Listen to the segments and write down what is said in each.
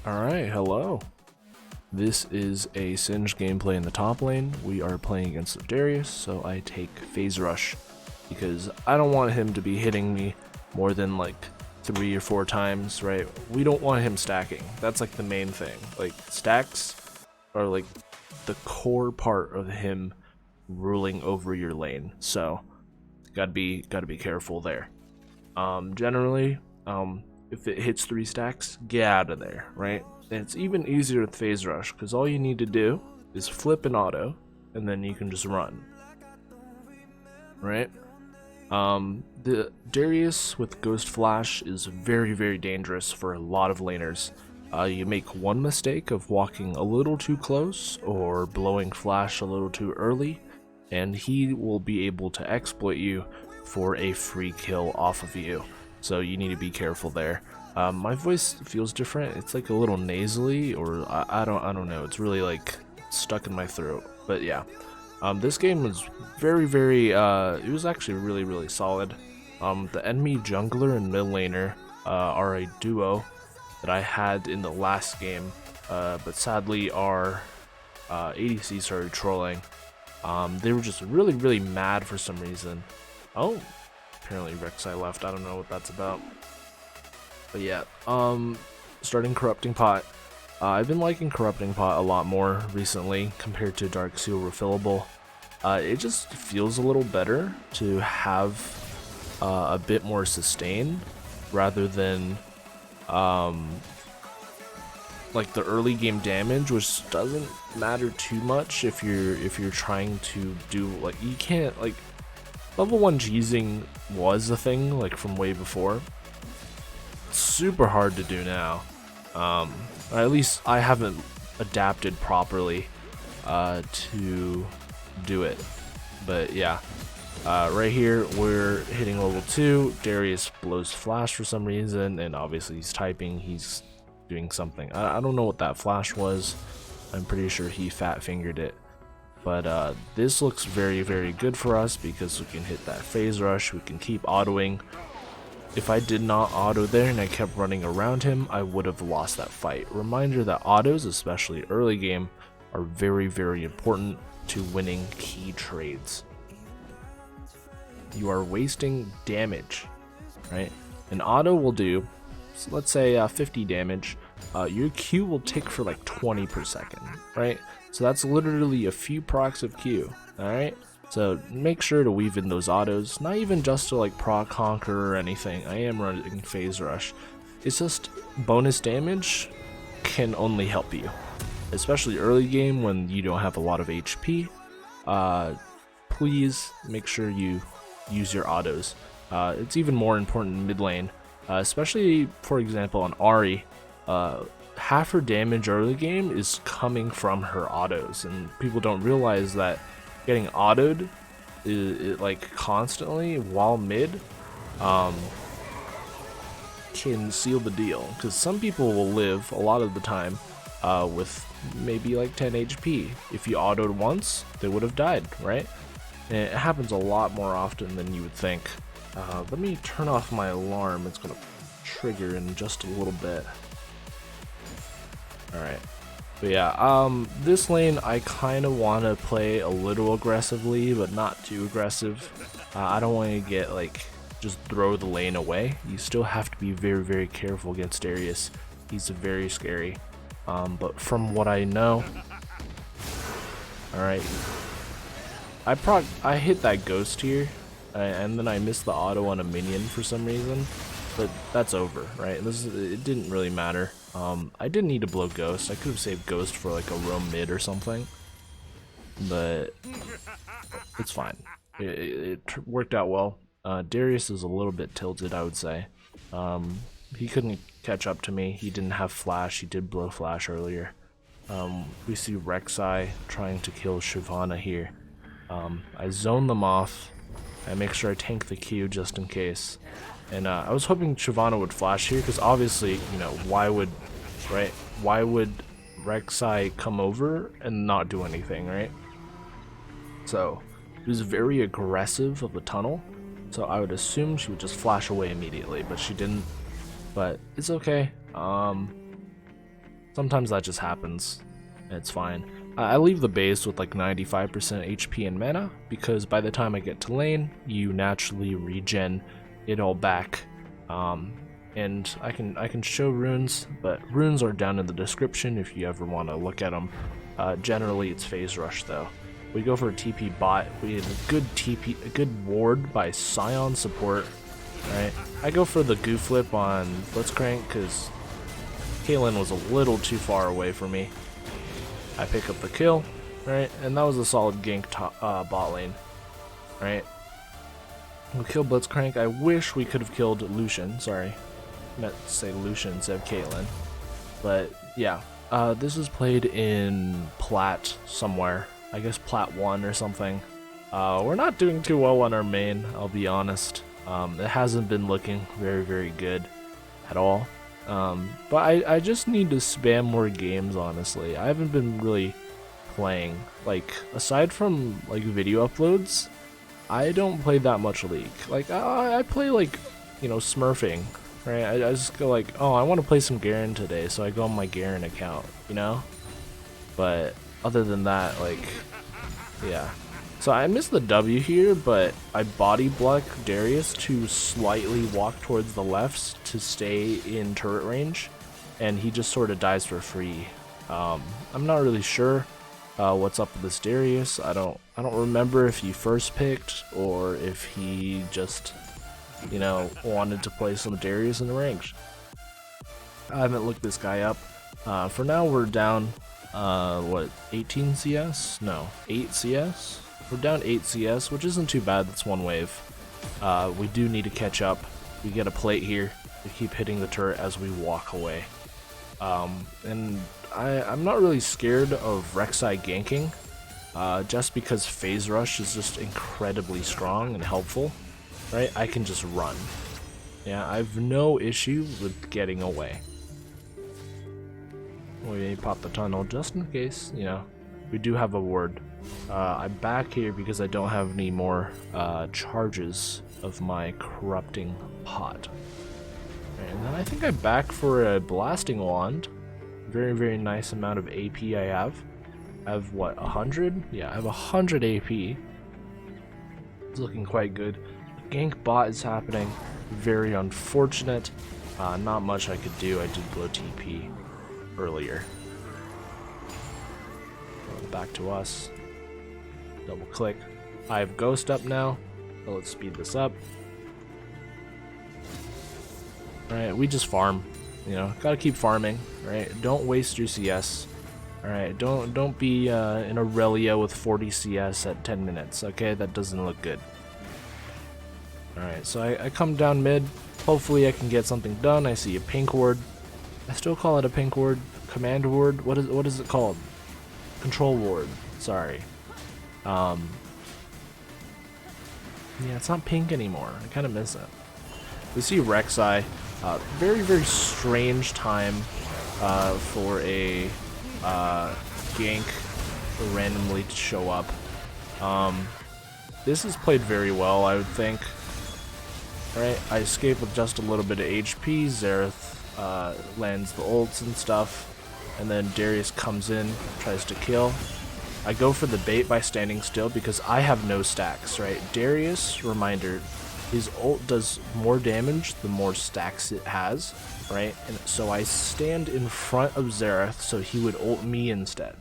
Alright, hello. This is a singed gameplay in the top lane. We are playing against Darius, so I take phase rush because I don't want him to be hitting me more than like 3 or 4 times, right? We don't want him stacking. That's like the main thing. Like stacks are like the core part of him ruling over your lane. So gotta be careful there. Generally, if it hits 3 stacks, get out of there, right? And it's even easier with phase rush because all you need to do is flip an auto and then you can just run, right? The Darius with Ghost Flash is very dangerous for a lot of laners. You make one mistake of walking a little too close or blowing flash a little too early and he will be able to exploit you for a free kill off of you. So you need to be careful there. My voice feels different. It's like a little nasally, or I don't know. It's really like stuck in my throat. But yeah, this game was very it was actually really solid. The enemy jungler and mid laner are a duo that I had in the last game, but sadly our ADC started trolling. They were just really mad for some reason. Oh, apparently Rylai left. I don't know what that's about. But yeah, starting Corrupting Pot. I've been liking Corrupting Pot a lot more recently compared to Dark Seal Refillable. It just feels a little better to have a bit more sustain rather than like the early game damage, which doesn't matter too much if you're trying to do like you can't like level 1 cheesing was a thing like from way before. Super hard to do now. Or at least I haven't adapted properly to do it. But yeah, right here we're hitting level 2. Darius blows flash for some reason, and obviously he's typing. He's doing something. I don't know what that flash was. I'm pretty sure he fat fingered it. But this looks very good for us because we can hit that phase rush. We can keep autoing. If I did not auto there and I kept running around him, I would have lost that fight. Reminder that autos, especially early game, are very important to winning key trades. You are wasting damage, right? An auto will do, so let's say 50 damage. Your Q will tick for like 20 per second, right? So that's literally a few procs of Q, alright? So make sure to weave in those autos, not even just to like proc conqueror or anything. I am running phase rush. It's just bonus damage can only help you, especially early game when you don't have a lot of HP. Please make sure you use your autos. It's even more important in mid lane, especially for example on Ahri. Half her damage early game is coming from her autos, and people don't realize that getting autoed like constantly while mid can seal the deal, because some people will live a lot of the time with maybe like 10 HP. If you autoed once, they would have died, right? And it happens a lot more often than you would think. Let me turn off my alarm. It's gonna trigger in just a little bit. Alright. But yeah, this lane I kind of want to play a little aggressively, but not too aggressive. I don't want to get like, just throw the lane away. You still have to be very careful against Darius. He's very scary. But from what I know, alright, I hit that ghost here, and then I missed the auto on a minion for some reason, but that's over, right? It didn't really matter. I didn't need to blow Ghost. I could have saved Ghost for like a roam mid or something, but it's fine. It worked out well. Darius is a little bit tilted, I would say. He couldn't catch up to me. He didn't have flash. He did blow flash earlier. We see Rylai trying to kill Shyvana here. I zone them off. I make sure I tank the Q just in case. And I was hoping Shyvana would flash here, because obviously, you know, why would Rylai come over and not do anything, right? So, it was very aggressive of the tunnel, so I would assume she would just flash away immediately, but she didn't. But it's okay. Sometimes that just happens, and it's fine. I leave the base with like 95% HP and mana, because by the time I get to lane, you naturally regen it all back. And I can show runes, but runes are down in the description if you ever want to look at them. Generally, it's phase rush though. We go for a TP bot. We have a good ward by Scion support. Right, I go for the goo flip on Blitzcrank because Caitlyn was a little too far away from me. I pick up the kill, right, and that was a solid gank bot lane, right. We killed Blitzcrank. I wish we could have killed Lucian. Sorry, I meant to say Lucian instead of Caitlyn. But yeah, this is played in Plat somewhere. I guess Plat 1 or something. We're not doing too well on our main, I'll be honest. It hasn't been looking very good at all. But I just need to spam more games, honestly. I haven't been really playing. Like, aside from like video uploads, I don't play that much League. Like, I play like, you know, smurfing, right? I just go like, oh, I want to play some Garen today, so I go on my Garen account, you know? But other than that, like, yeah. So I missed the W here, but I body block Darius to slightly walk towards the left to stay in turret range, and he just sort of dies for free. I'm not really sure what's up with this Darius. I don't remember if he first picked or if he just, you know, wanted to play some Darius in the range. I haven't looked this guy up. For now, we're down. What, 18 CS? No, 8 CS? We're down 8 CS, which isn't too bad. That's one wave. We do need to catch up. We get a plate here. We keep hitting the turret as we walk away. And I'm not really scared of Rylai ganking, just because phase rush is just incredibly strong and helpful, right? I can just run. Yeah, I have no issue with getting away. We pop the tunnel just in case, you know, we do have a ward. I'm back here because I don't have any more charges of my corrupting pot. And then I think I'm back for a blasting wand. Very nice amount of AP I have. I have what, 100? Yeah, I have 100 AP. It's looking quite good. Gank bot is happening. Very unfortunate. Not much I could do. I did blow TP earlier. Back to us. Double click. I have Ghost up now, so let's speed this up. Alright, we just farm. You know, gotta keep farming, right? Don't waste your CS. Alright, don't be in Aurelia with 40 CS at 10 minutes, okay? That doesn't look good. Alright, so I come down mid. Hopefully I can get something done. I see a pink ward. I still call it a pink ward. Command ward? What is it called? Control ward. Sorry. Yeah, it's not pink anymore. I kind of miss it. We see Rylai. Very strange time for a gank randomly to show up. This is played very well, I would think. Right, I escape with just a little bit of HP. Xerath lands the ults and stuff, and then Darius comes in, tries to kill. I go for the bait by standing still because I have no stacks, right? Darius, reminder, his ult does more damage the more stacks it has, right? And so I stand in front of Xerath so he would ult me instead,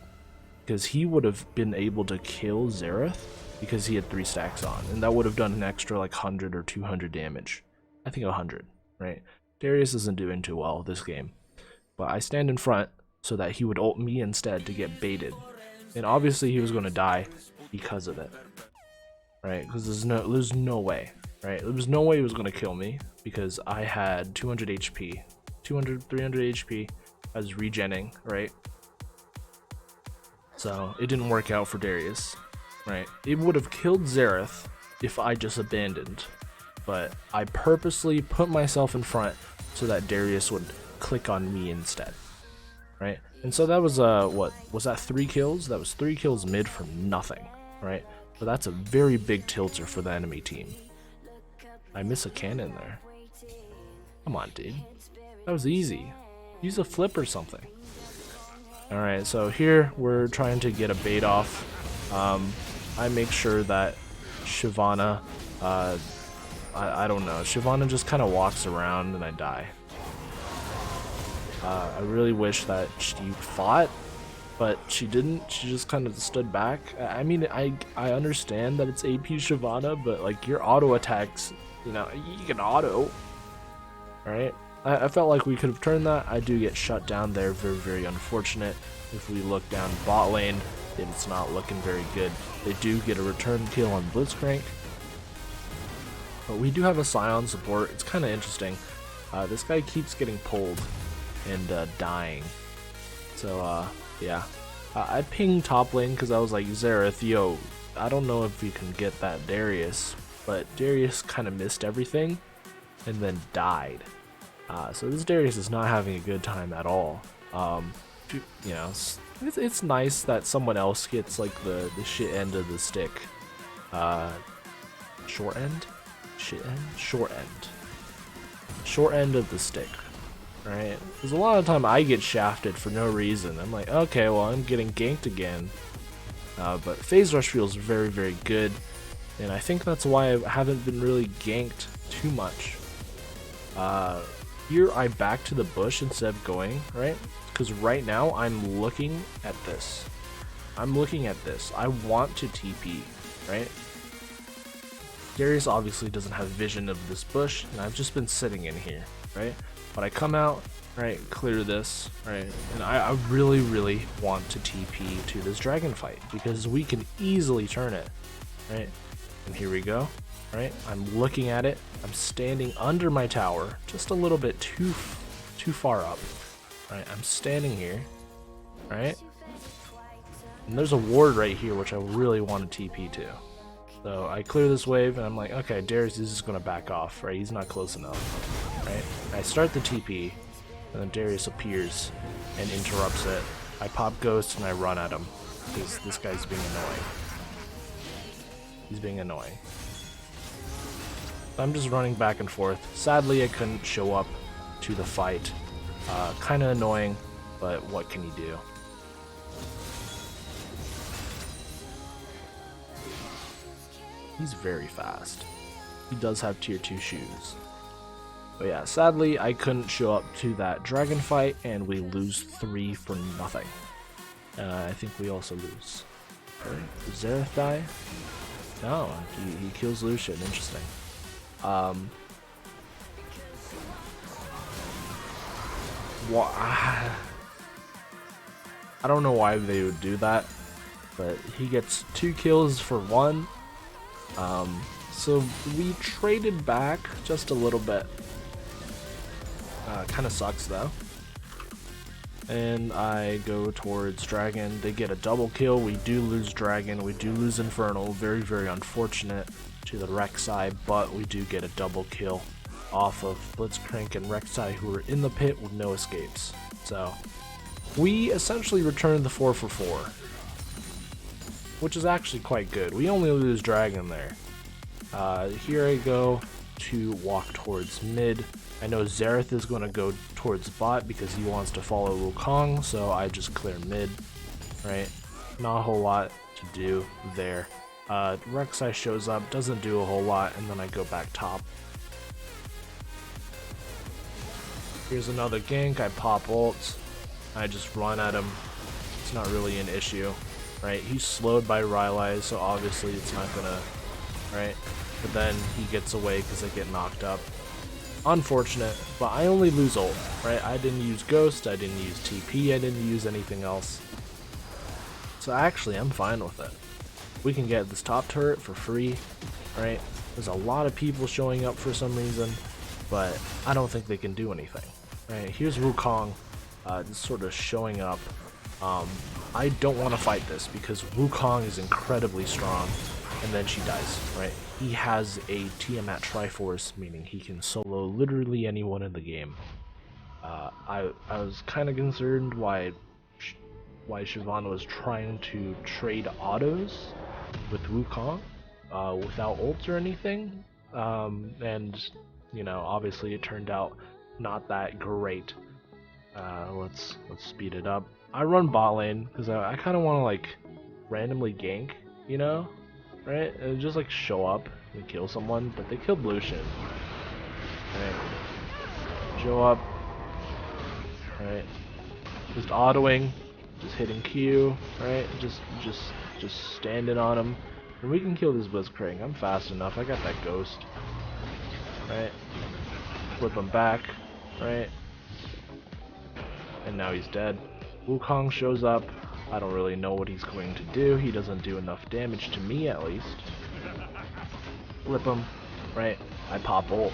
because he would have been able to kill Xerath because he had 3 stacks on, and that would have done an extra like 100 or 200 damage. I think 100, right? Darius isn't doing too well this game, but I stand in front so that he would ult me instead to get baited. And obviously he was going to die because of it, right? Because there's no way, right? There was no way he was going to kill me because I had 200 HP, 300 HP. I was regenning, right? So it didn't work out for Darius, right? It would have killed Xerath if I just abandoned, but I purposely put myself in front so that Darius would click on me instead, right? And so that was, what, was that 3 kills? That was 3 kills mid from nothing, right? So that's a very big tilter for the enemy team. I miss a cannon there. Come on, dude. That was easy. Use a flip or something. Alright, so here we're trying to get a bait off. I make sure that Shyvana, I don't know, Shyvana just kind of walks around and I die. I really wish that she fought, but she didn't. She just kind of stood back. I mean, I understand that it's AP Shyvana, but like your auto attacks, you know, you can auto, right? I felt like we could have turned that. I do get shut down there. Very, very unfortunate. If we look down bot lane, it's not looking very good. They do get a return kill on Blitzcrank, but we do have a Scion support. It's kind of interesting. This guy keeps getting pulled and dying. So yeah, I pinged top lane because I was like, Xerath, yo, I don't know if we can get that Darius, but Darius kind of missed everything and then died. So this Darius is not having a good time at all. You know, it's nice that someone else gets like the shit end of the stick. Short end? Shit end? Short end. Short end of the stick. Right? Because a lot of time I get shafted for no reason. I'm like, okay, well, I'm getting ganked again. But phase rush feels very, very good. And I think that's why I haven't been really ganked too much. Here I back to the bush instead of going, right? Because right now I'm looking at this. I'm looking at this. I want to TP, right? Darius obviously doesn't have vision of this bush, and I've just been sitting in here, right? But I come out, right, clear this, right, and I really, really want to TP to this dragon fight because we can easily turn it, right? And here we go, right? I'm looking at it. I'm standing under my tower, just a little bit too far up, right? I'm standing here, right? And there's a ward right here which I really want to TP to. So I clear this wave and I'm like, okay, Darius is just gonna back off, right? He's not close enough, right? I start the TP, and then Darius appears and interrupts it. I pop Ghost and I run at him because this guy's being annoying. He's being annoying. I'm just running back and forth. Sadly, I couldn't show up to the fight. Kind of annoying, but what can you do? He's very fast. He does have tier 2 shoes. But yeah, sadly, I couldn't show up to that dragon fight, and we lose 3 for nothing. I think we also lose. Okay. Does Xerath die? No, he kills Lucian. Interesting. I don't know why they would do that, but he gets 2 kills for 1. So we traded back just a little bit. Kind of sucks though. And I go towards Dragon. They get a double kill. We do lose Dragon. We do lose Infernal. Very, very unfortunate to the Rek'Sai, but we do get a double kill off of Blitzcrank and Rek'Sai, who are in the pit with no escapes. So we essentially return the 4 for 4, which is actually quite good. We only lose Dragon there. Here I go to walk towards mid. I know Xerath is going to go towards bot because he wants to follow Wukong, so I just clear mid, right? Not a whole lot to do there. Rek'Sai shows up, doesn't do a whole lot, and then I go back top. Here's another gank. I pop ult. I just run at him. It's not really an issue, right? He's slowed by Rylai, so obviously it's not gonna, right? But then he gets away because I get knocked up. Unfortunate, but I only lose ult, right? I didn't use Ghost, I didn't use TP, I didn't use anything else. So actually, I'm fine with it. We can get this top turret for free, right? There's a lot of people showing up for some reason, but I don't think they can do anything, right? Here's Wukong, just sort of showing up. I don't want to fight this because Wukong is incredibly strong, and then she dies, right? He has a Tiamat Triforce, meaning he can solo literally anyone in the game. I was kind of concerned why Shyvana was trying to trade autos with Wukong without ults or anything, and you know, obviously it turned out not that great. Let's speed it up. I run bot lane because I kind of want to like randomly gank, you know, right? And just like show up and kill someone, but they killed Lucian. Right. Show up. Right. Just autoing, just hitting Q, right? Just standing on him, and we can kill this Blitzcrank. I'm fast enough. I got that ghost. Right. Flip him back. Right. And now he's dead. Wukong shows up. I don't really know what he's going to do. He doesn't do enough damage to me, at least. Flip him, right? I pop ult,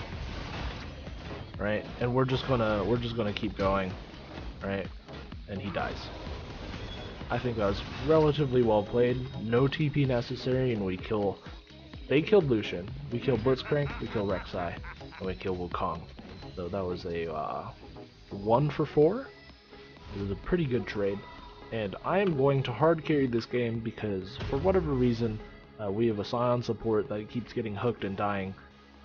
right? And we're just gonna keep going, right? And he dies. I think that was relatively well played. No TP necessary, and we kill. They killed Lucian. We killed Blitzcrank. We killed Rek'Sai, and we killed Wukong. So that was a 1 for 4. It was a pretty good trade. And I am going to hard carry this game because, for whatever reason, we have a Scion support that keeps getting hooked and dying,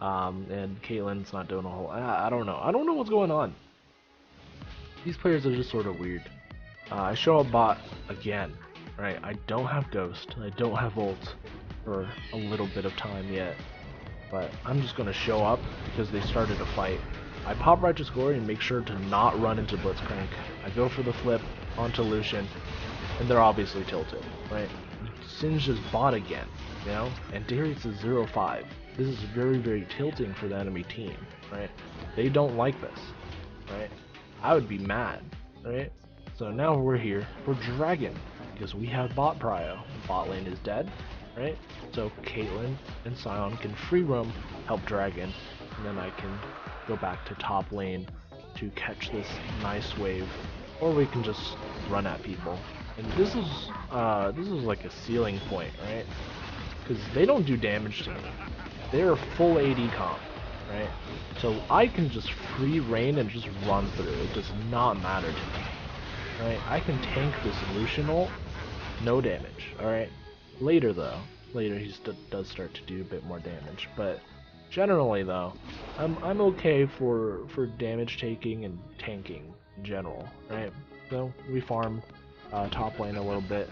and Caitlyn's not doing a whole. I don't know. I don't know what's going on. These players are just sort of weird. I show up bot again, right? I don't have Ghost. I don't have ult for a little bit of time yet, but I'm just gonna show up because they started a fight. I pop Righteous Glory and make sure to not run into Blitzcrank. I go for the flip onto Lucian, and they're obviously tilted, right? Singed is bot again, you know? And Darius is 0-5. This is very, very tilting for the enemy team, right? They don't like this, right? I would be mad, right? So now we're here for Dragon, because we have bot prio. Bot lane is dead, right? So Caitlyn and Scion can free roam, help Dragon, and then I can go back to top lane to catch this nice wave, or we can just run at people. And this is like a ceiling point, right? Because they don't do damage to me. They're full AD comp, right? So I can just free reign and just run through. It does not matter to me, right? I can tank this Lucian ult, no damage, alright? Later though, he does start to do a bit more damage, but generally though, I'm okay for damage taking and tanking in general, right? So we farm top lane a little bit.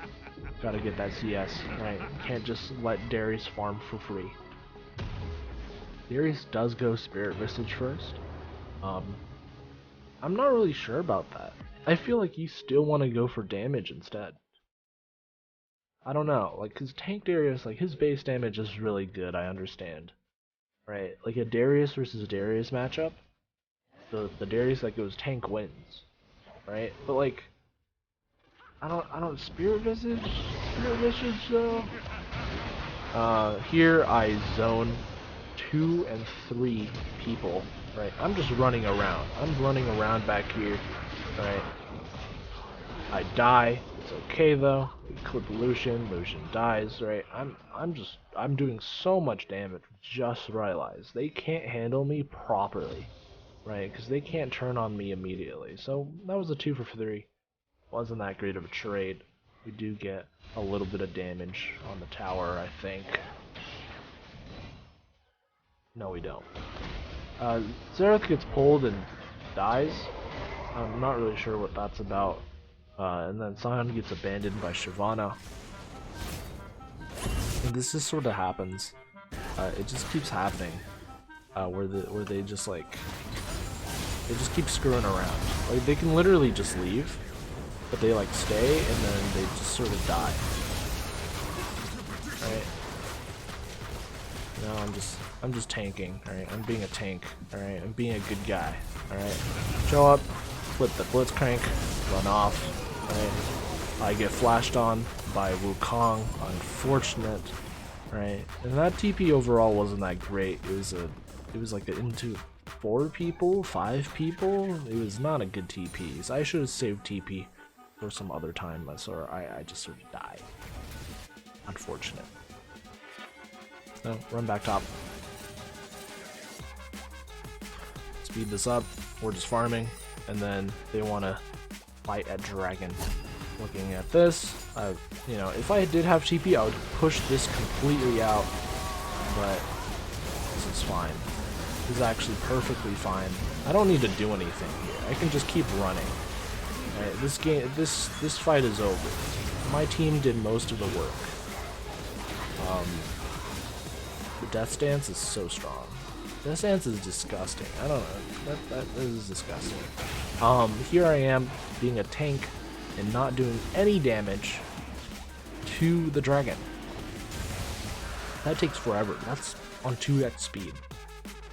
Gotta get that CS, right? Can't just let Darius farm for free. Darius does go Spirit Visage first. I'm not really sure about that. I feel like you still want to go for damage instead. I don't know, like, cause tank Darius, like, his base damage is really good, I understand. Right, like a Darius versus Darius matchup, the Darius that goes tank wins, right? But like, I don't Spirit Visage though. Here I zone 2 and 3 people, right? I'm just running around. I'm running around back here, right? I die. It's okay though. We clip Lucian. Lucian dies, right? I'm doing so much damage with just Rylais. They can't handle me properly, right? Because they can't turn on me immediately. So that was a 2 for 3. Wasn't that great of a trade. We do get a little bit of damage on the tower, I think. No, we don't. Xerath gets pulled and dies. I'm not really sure what that's about. And then Scion gets abandoned by Shyvana. And this just sort of happens. It just keeps happening. Where they just like they just keep screwing around. Like they can literally just leave, but they like stay and then they just sort of die. Right? No, I'm just tanking. All right, I'm being a tank. All right, I'm being a good guy. All right, show up, flip the Blitzcrank, run off. Right, I get flashed on by Wukong. Unfortunate, right? And that TP overall wasn't that great. It was like into 4 people, 5 people. It was not a good TP. So I should have saved TP for some other time. So I just sort of died. Unfortunate. So run back top. Speed this up. We're just farming, and then they want to fight at Dragon. Looking at this, you know, if I did have TP, I would push this completely out, but this is fine. This is actually perfectly fine. I don't need to do anything here. I can just keep running. this fight is over. My team did most of the work. The death stance is so strong. Death stance is disgusting. I don't know. That is disgusting. Here I am being a tank and not doing any damage to the dragon. That takes forever. That's on 2x speed.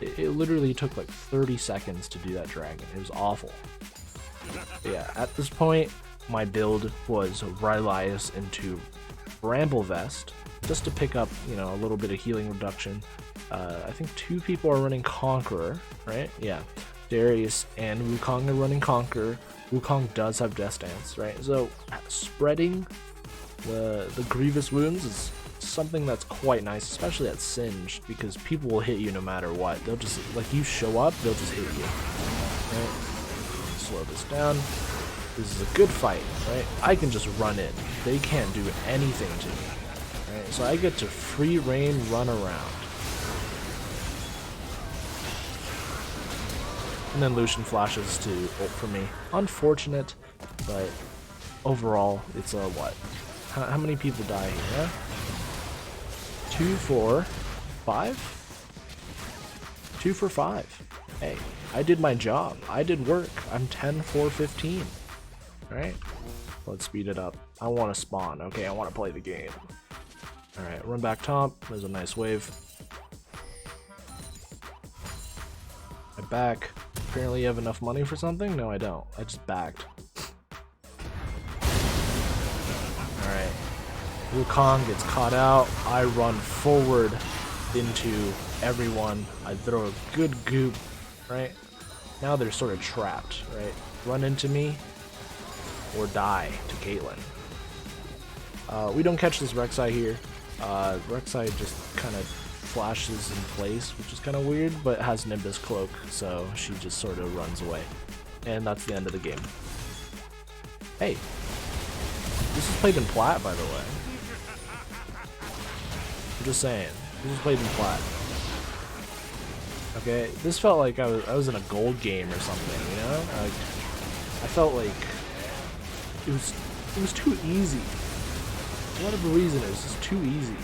It literally took like 30 seconds to do that dragon. It was awful. But yeah, at this point, my build was Rylais into Bramble vest, just to pick up, you know, a little bit of healing reduction. I think 2 people are running Conqueror, right? Yeah, Darius and Wukong are running Conqueror. Wukong does have Death Stance, right? So spreading the grievous wounds is something that's quite nice, especially at Singed, because people will hit you no matter what. They'll just, like, you show up, they'll just hit you. Right? Slow this down. This is a good fight, right? I can just run in. They can't do anything to me. Right? So I get to free reign run around. And then Lucian flashes to ult for me. Unfortunate, but overall, it's a what? How many people die here? 2 for 5? 2 for 5. Hey, I did my job. I did work. I'm 10 for 15. Alright, let's speed it up. I want to spawn. Okay, I want to play the game. Alright, run back top. There's a nice wave. I back. Apparently you have enough money for something? No, I don't. I just backed. Alright. Wukong gets caught out. I run forward into everyone. I throw a good goop, right? Now they're sort of trapped, right? Run into me or die to Caitlyn. We don't catch this Rek'Sai here. Rek'Sai just kind of flashes in place, which is kind of weird, but has Nimbus Cloak, so she just sort of runs away. And that's the end of the game. Hey, this is played in plat, by the way. I'm just saying, this is played in plat. Okay, this felt like I was in a gold game or something, you know? Like, I felt like it was too easy. For whatever reason, it was just too easy.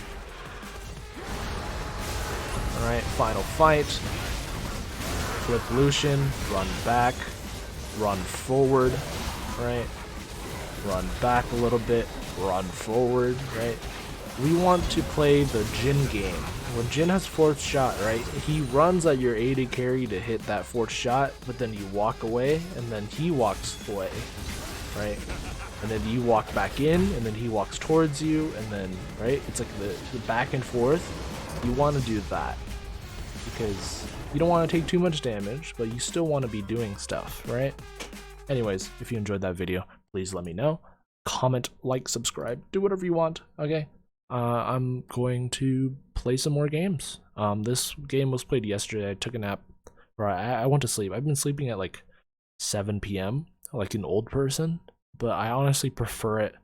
Alright, final fight. Flip Lucian, run back, run forward, right? Run back a little bit, run forward, right? We want to play the Jhin game. When Jhin has 4th shot, right, he runs at your AD carry to hit that 4th shot, but then you walk away, and then he walks away, right? And then you walk back in, and then he walks towards you, and then, right, it's like the back and forth. You want to do that, because you don't want to take too much damage, but you still want to be doing stuff, right? Anyways, if you enjoyed that video, please let me know. Comment, like, subscribe, do whatever you want, okay? I'm going to play some more games. This game was played yesterday. I took a nap, or I went to sleep. I've been sleeping at like 7 p.m. like an old person, but I honestly prefer it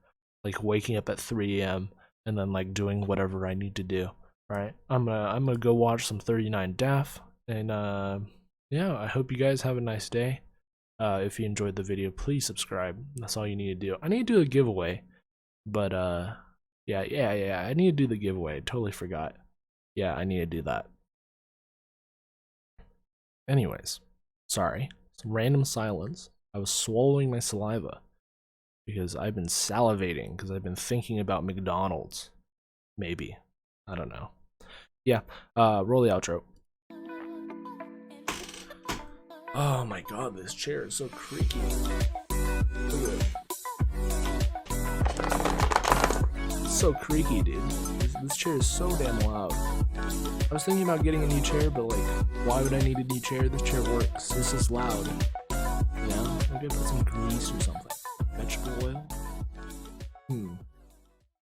like waking up at 3 a.m. and then like doing whatever I need to do. Alright, I'm gonna go watch some 39 Daff, and yeah, I hope you guys have a nice day. If you enjoyed the video, please subscribe. That's all you need to do. I need to do a giveaway, but yeah, I need to do the giveaway. I totally forgot. Yeah, I need to do that. Anyways, sorry, some random silence. I was swallowing my saliva because I've been salivating because I've been thinking about McDonald's. Maybe. I don't know. Yeah, roll the outro. Oh my god, this chair is so creaky. Look at it. It's so creaky, dude. This chair is so damn loud. I was thinking about getting a new chair, but like, why would I need a new chair? This chair works. This is loud. Yeah, maybe I put some grease or something. Vegetable oil.